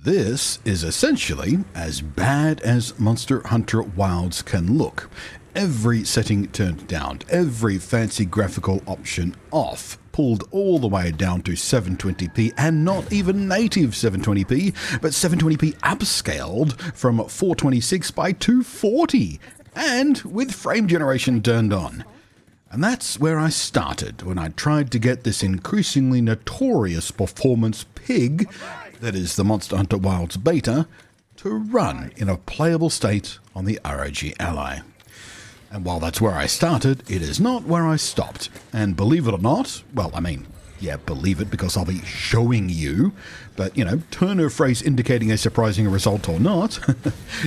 This is essentially as bad as Monster Hunter Wilds can look. Every setting turned down, every fancy graphical option off, pulled all the way down to 720p, and not even native 720p, but 720p upscaled from 426 by 240, and with frame generation turned on. And that's where I started when I tried to get this increasingly notorious performance pig, that is the Monster Hunter Wilds beta, to run in a playable state on the ROG Ally. And while that's where I started, it is not where I stopped. And believe it or not, well, I mean, yeah, believe it because I'll be showing you, but, you know, turn a phrase indicating a surprising result or not,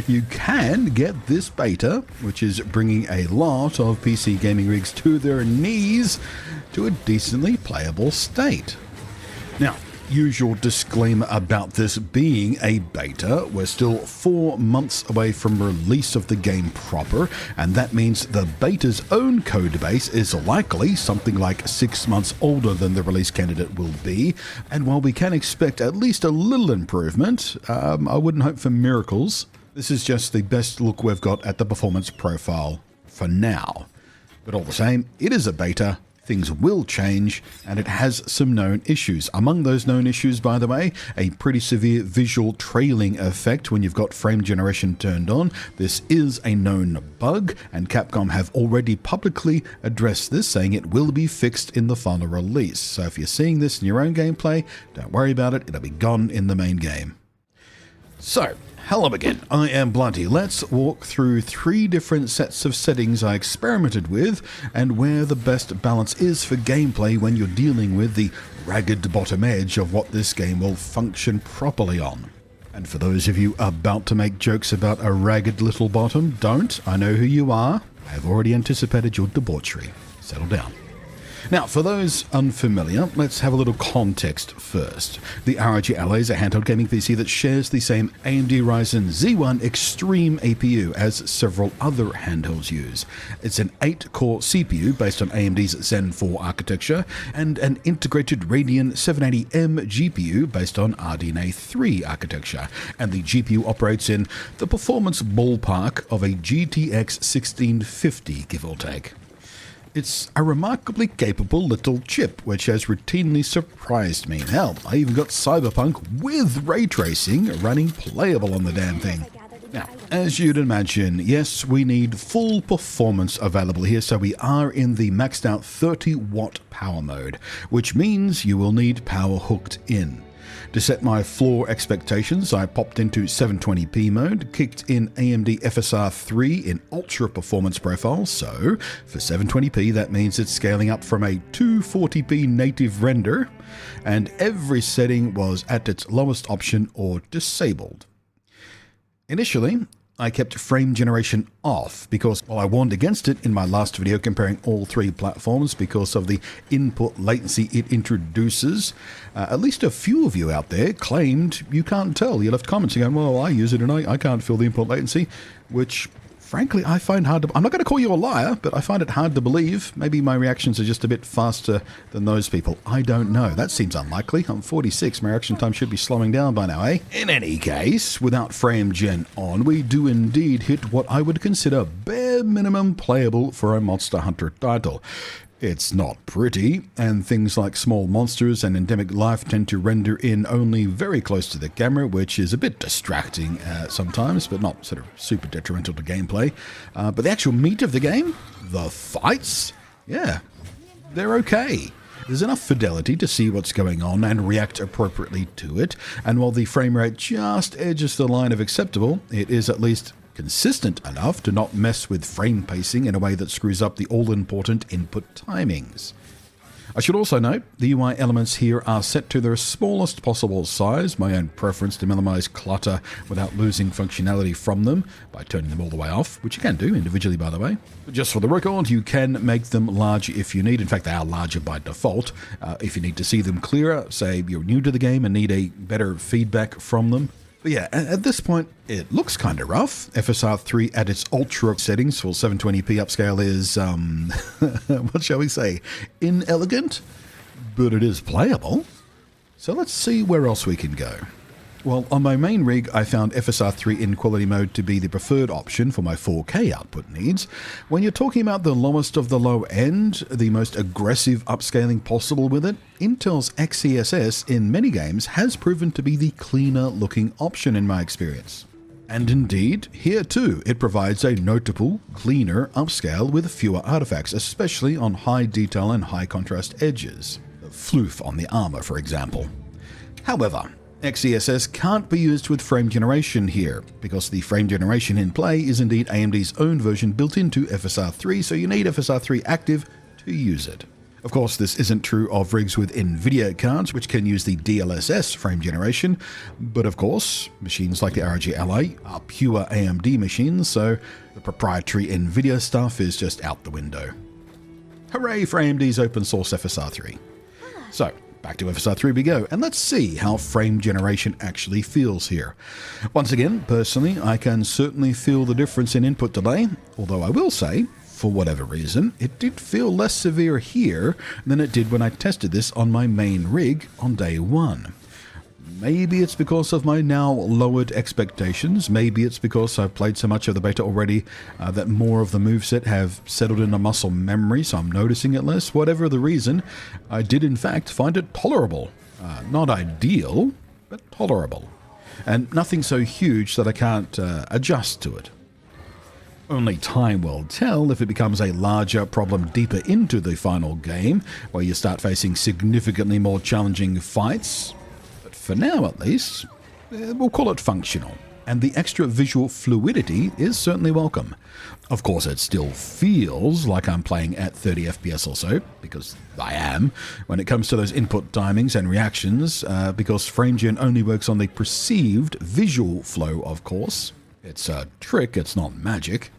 you can get this beta, which is bringing a lot of PC gaming rigs to their knees, to a decently playable state. Now, usual disclaimer about this being a beta, we're still 4 months away from release of the game proper, and that means the beta's own codebase is likely something like 6 months older than the release candidate will be, and while we can expect at least a little improvement, I wouldn't hope for miracles. This is just the best look we've got at the performance profile for now. But all the same, it is a beta. Things will change, and it has some known issues. Among those known issues, by the way, a pretty severe visual trailing effect when you've got frame generation turned on. This is a known bug, and Capcom have already publicly addressed this, saying it will be fixed in the final release. So if you're seeing this in your own gameplay, don't worry about it, it'll be gone in the main game. So, hello again, I am Bloody. Let's walk through 3 different sets of settings I experimented with and where the best balance is for gameplay when you're dealing with the ragged bottom edge of what this game will function properly on. And for those of you about to make jokes about a ragged little bottom, don't. I know who you are. I have already anticipated your debauchery. Settle down. Now, for those unfamiliar, let's have a little context first. The ROG Ally is a handheld gaming PC that shares the same AMD Ryzen Z1 Extreme APU as several other handhelds use. It's an 8-core CPU based on AMD's Zen 4 architecture and an integrated Radeon 780M GPU based on RDNA 3 architecture, and the GPU operates in the performance ballpark of a GTX 1650, give or take. It's a remarkably capable little chip, which has routinely surprised me. Hell, I even got Cyberpunk with ray tracing running playable on the damn thing. Now, as you'd imagine, yes, we need full performance available here, so we are in the maxed out 30-watt power mode, which means you will need power hooked in. To set my floor expectations, I popped into 720p mode, kicked in AMD FSR 3 in ultra performance profile, so for 720p that means it's scaling up from a 240p native render, and every setting was at its lowest option or disabled. Initially, I kept frame generation off because, while I warned against it in my last video comparing all 3 platforms because of the input latency it introduces, at least a few of you out there claimed you can't tell. You left comments going, well, I use it and I can't feel the input latency, which frankly I find hard to... I'm not going to call you a liar, but I find it hard to believe. Maybe my reactions are just a bit faster than those people. I don't know. That seems unlikely. I'm 46. My reaction time should be slowing down by now, eh? In any case, without frame gen on, we do indeed hit what I would consider bare minimum playable for a Monster Hunter title. It's not pretty, and things like small monsters and endemic life tend to render in only very close to the camera, which is a bit distracting sometimes, but not sort of super detrimental to gameplay. But the actual meat of the game, the fights, yeah, they're okay. There's enough fidelity to see what's going on and react appropriately to it, and while the frame rate just edges the line of acceptable, it is at least consistent enough to not mess with frame pacing in a way that screws up the all-important input timings. I should also note, the UI elements here are set to their smallest possible size, my own preference to minimize clutter without losing functionality from them by turning them all the way off, which you can do individually by the way. But just for the record, you can make them larger if you need. In fact, they are larger by default. If you need to see them clearer, say you're new to the game and need a better feedback from them, But yeah, at this point, it looks kind of rough. FSR 3 at its ultra settings for 720p upscale is, what shall we say, inelegant, but it is playable. So let's see where else we can go. Well, on my main rig, I found FSR3 in quality mode to be the preferred option for my 4K output needs. When you're talking about the lowest of the low end, the most aggressive upscaling possible with it, Intel's XeSS in many games has proven to be the cleaner looking option in my experience. And indeed, here too, it provides a notable, cleaner upscale with fewer artifacts, especially on high detail and high contrast edges. The floof on the armor, for example. However, XeSS can't be used with frame generation here, because the frame generation in play is indeed AMD's own version built into FSR3, so you need FSR3 active to use it. Of course, this isn't true of rigs with NVIDIA cards, which can use the DLSS frame generation, but of course, machines like the ROG Ally are pure AMD machines, so the proprietary NVIDIA stuff is just out the window. Hooray for AMD's open source FSR3. So, back to FSR3 we go, and let's see how frame generation actually feels here. Once again, personally, I can certainly feel the difference in input delay, although I will say, for whatever reason, it did feel less severe here than it did when I tested this on my main rig on day one. Maybe it's because of my now lowered expectations, maybe it's because I've played so much of the beta already that more of the moveset have settled into muscle memory, so I'm noticing it less. Whatever the reason, I did in fact find it tolerable. Not ideal, but tolerable. And nothing so huge that I can't adjust to it. Only time will tell if it becomes a larger problem deeper into the final game, where you start facing significantly more challenging fights. For now, at least, we'll call it functional, and the extra visual fluidity is certainly welcome. Of course, it still feels like I'm playing at 30 FPS or so, because I am, when it comes to those input timings and reactions, because FrameGen only works on the perceived visual flow, of course. It's a trick, it's not magic.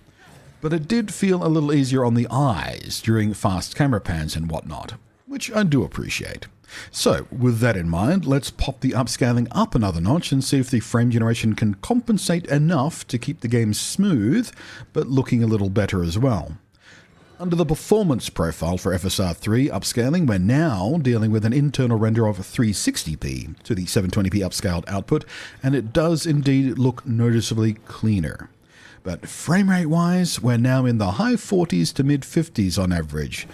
But it did feel a little easier on the eyes during fast camera pans and whatnot, which I do appreciate. So, with that in mind, let's pop the upscaling up another notch and see if the frame generation can compensate enough to keep the game smooth, but looking a little better as well. Under the performance profile for FSR3 upscaling, we're now dealing with an internal render of 360p to the 720p upscaled output, and it does indeed look noticeably cleaner. But frame rate wise, we're now in the high 40s to mid 50s on average.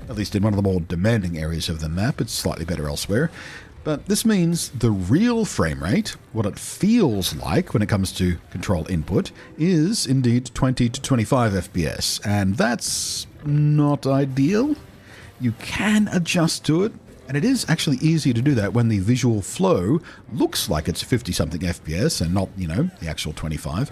At least in one of the more demanding areas of the map, it's slightly better elsewhere. But this means the real frame rate, what it feels like when it comes to control input, is indeed 20 to 25 FPS, and that's not ideal. You can adjust to it, and it is actually easy to do that when the visual flow looks like it's 50-something FPS and not, the actual 25,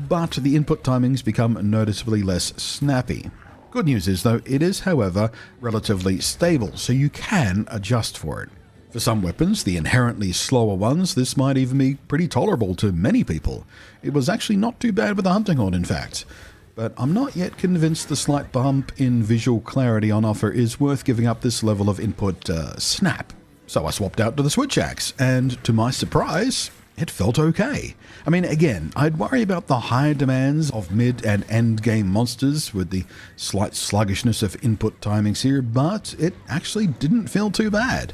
but the input timings become noticeably less snappy. Good news is, though, it is, however, relatively stable, so you can adjust for it. For some weapons, the inherently slower ones, this might even be pretty tolerable to many people. It was actually not too bad with the hunting horn, in fact. But I'm not yet convinced the slight bump in visual clarity on offer is worth giving up this level of input snap. So I swapped out to the switch axe, and to my surprise, it felt okay. I mean, again, I'd worry about the higher demands of mid and end game monsters with the slight sluggishness of input timings here, but it actually didn't feel too bad.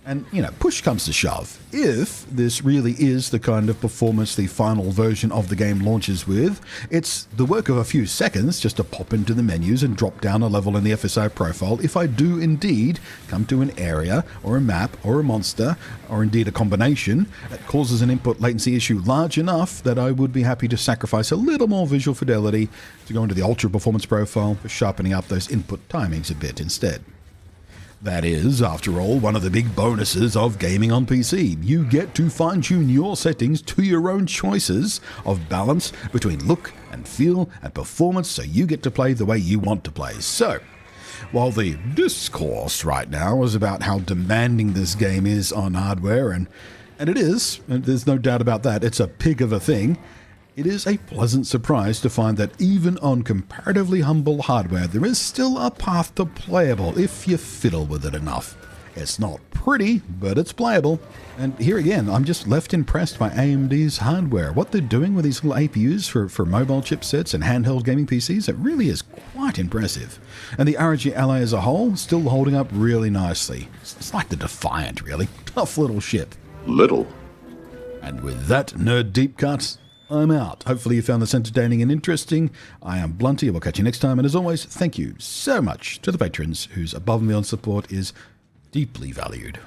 And, push comes to shove. If this really is the kind of performance the final version of the game launches with, it's the work of a few seconds just to pop into the menus and drop down a level in the FSI profile if I do indeed come to an area or a map or a monster or indeed a combination that causes an input latency issue large enough that I would be happy to sacrifice a little more visual fidelity to go into the ultra performance profile for sharpening up those input timings a bit instead. That is, after all, one of the big bonuses of gaming on PC. You get to fine-tune your settings to your own choices of balance between look and feel and performance, so you get to play the way you want to play. So, while the discourse right now is about how demanding this game is on hardware, and it is, and there's no doubt about that, it's a pig of a thing, it is a pleasant surprise to find that even on comparatively humble hardware, there is still a path to playable if you fiddle with it enough. It's not pretty, but it's playable. And here again, I'm just left impressed by AMD's hardware. What they're doing with these little APUs for mobile chipsets and handheld gaming PCs, it really is quite impressive. And the ROG Ally as a whole, still holding up really nicely. It's like the Defiant, really. Tough little ship. Little. And with that nerd deep cut, I'm out. Hopefully you found this entertaining and interesting. I am Blunty. I will catch you next time. And as always, thank you so much to the patrons whose above and beyond support is deeply valued.